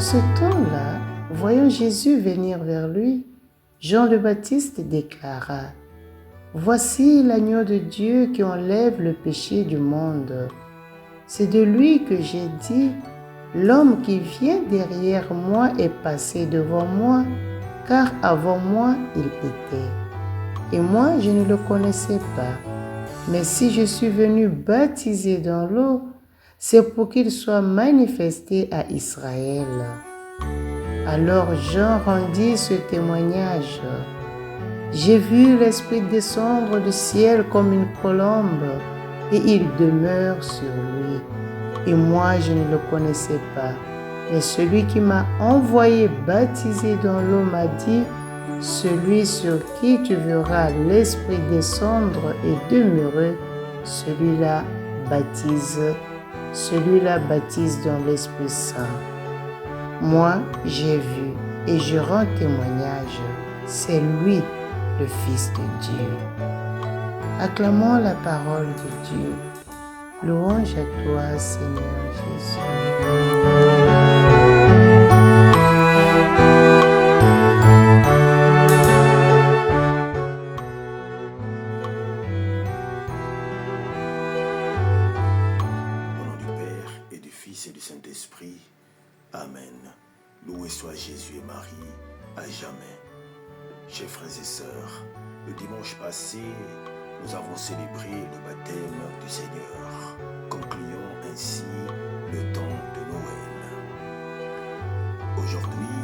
ce temps-là, voyant Jésus venir vers lui, Jean le Baptiste déclara: « Voici l'agneau de Dieu qui enlève le péché du monde. C'est de lui que j'ai dit: l'homme qui vient derrière moi est passé devant moi, car avant moi il était. Et moi je ne le connaissais pas. Mais si je suis venu baptiser dans l'eau, c'est pour qu'il soit manifesté à Israël. » Alors Jean rendit ce témoignage: « J'ai vu l'Esprit descendre du ciel comme une colombe, et il demeure sur lui. Et moi, je ne le connaissais pas. Mais celui qui m'a envoyé baptiser dans l'eau m'a dit: celui sur qui tu verras l'Esprit descendre et demeurer, celui-là baptise dans l'Esprit Saint. Moi, j'ai vu et je rends témoignage, c'est lui, le Fils de Dieu. » Acclamons la parole de Dieu. Louange à toi, Seigneur Jésus. Au nom du Père et du Fils et du Saint-Esprit, Amen. Loué soit Jésus et Marie, à jamais. Chers frères et sœurs, le dimanche passé, nous avons célébré le baptême du Seigneur, concluant ainsi le temps de Noël. Aujourd'hui,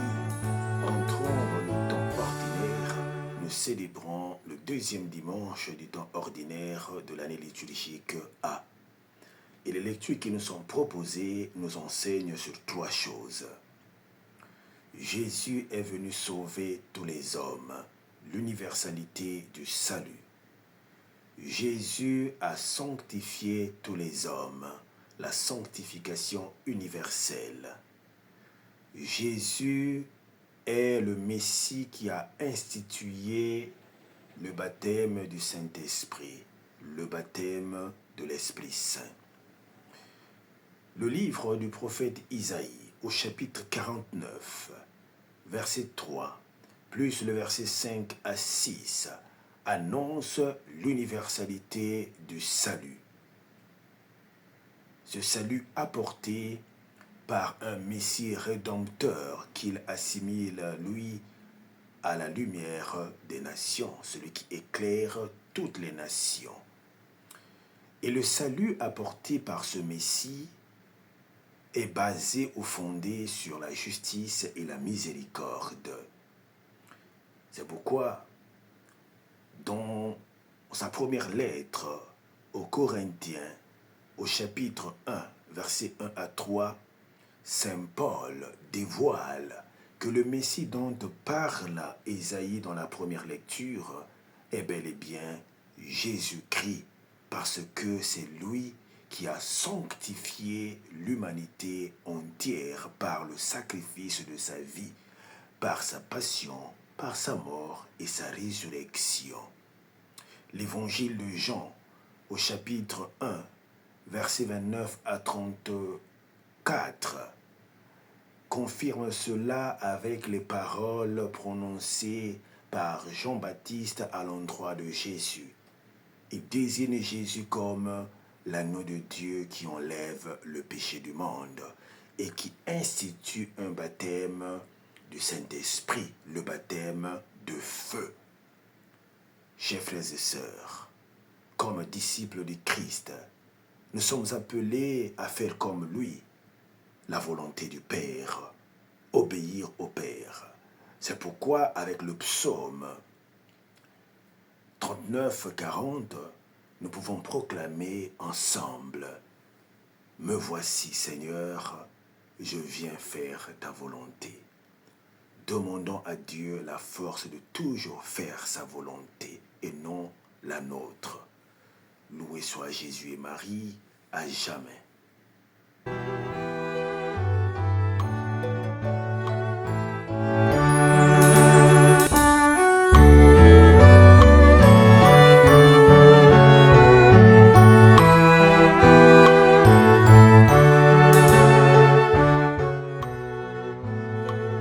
entrons dans le temps ordinaire, nous célébrons le deuxième dimanche du temps ordinaire de l'année liturgique A. Et les lectures qui nous sont proposées nous enseignent sur trois choses. Jésus est venu sauver tous les hommes, l'universalité du salut. Jésus a sanctifié tous les hommes, la sanctification universelle. Jésus est le Messie qui a institué le baptême du Saint-Esprit, le baptême de l'Esprit Saint. Le livre du prophète Isaïe, au chapitre 49, verset 3, plus le verset 5 à 6, annonce l'universalité du salut. Ce salut apporté par un Messie rédempteur qu'il assimile, lui, à la lumière des nations, celui qui éclaire toutes les nations. Et le salut apporté par ce Messie est basé ou fondé sur la justice et la miséricorde. C'est pourquoi, dans sa première lettre aux Corinthiens, au chapitre 1, versets 1 à 3, Saint Paul dévoile que le Messie dont parle Ésaïe dans la première lecture est bel et bien Jésus-Christ, parce que c'est lui qui a sanctifié l'humanité entière par le sacrifice de sa vie, par sa passion, par sa mort et sa résurrection. L'évangile de Jean, au chapitre 1, versets 29 à 34, confirme cela avec les paroles prononcées par Jean-Baptiste à l'endroit de Jésus. Il désigne Jésus comme l'agneau de Dieu qui enlève le péché du monde et qui institue un baptême du Saint-Esprit, le baptême de feu. Chers frères et sœurs, comme disciples du Christ, nous sommes appelés à faire comme lui, la volonté du Père, obéir au Père. C'est pourquoi avec le psaume 39-40, nous pouvons proclamer ensemble: « Me voici, Seigneur, je viens faire ta volonté. » Demandons à Dieu la force de toujours faire sa volonté et non la nôtre. Loué soit Jésus et Marie, à jamais.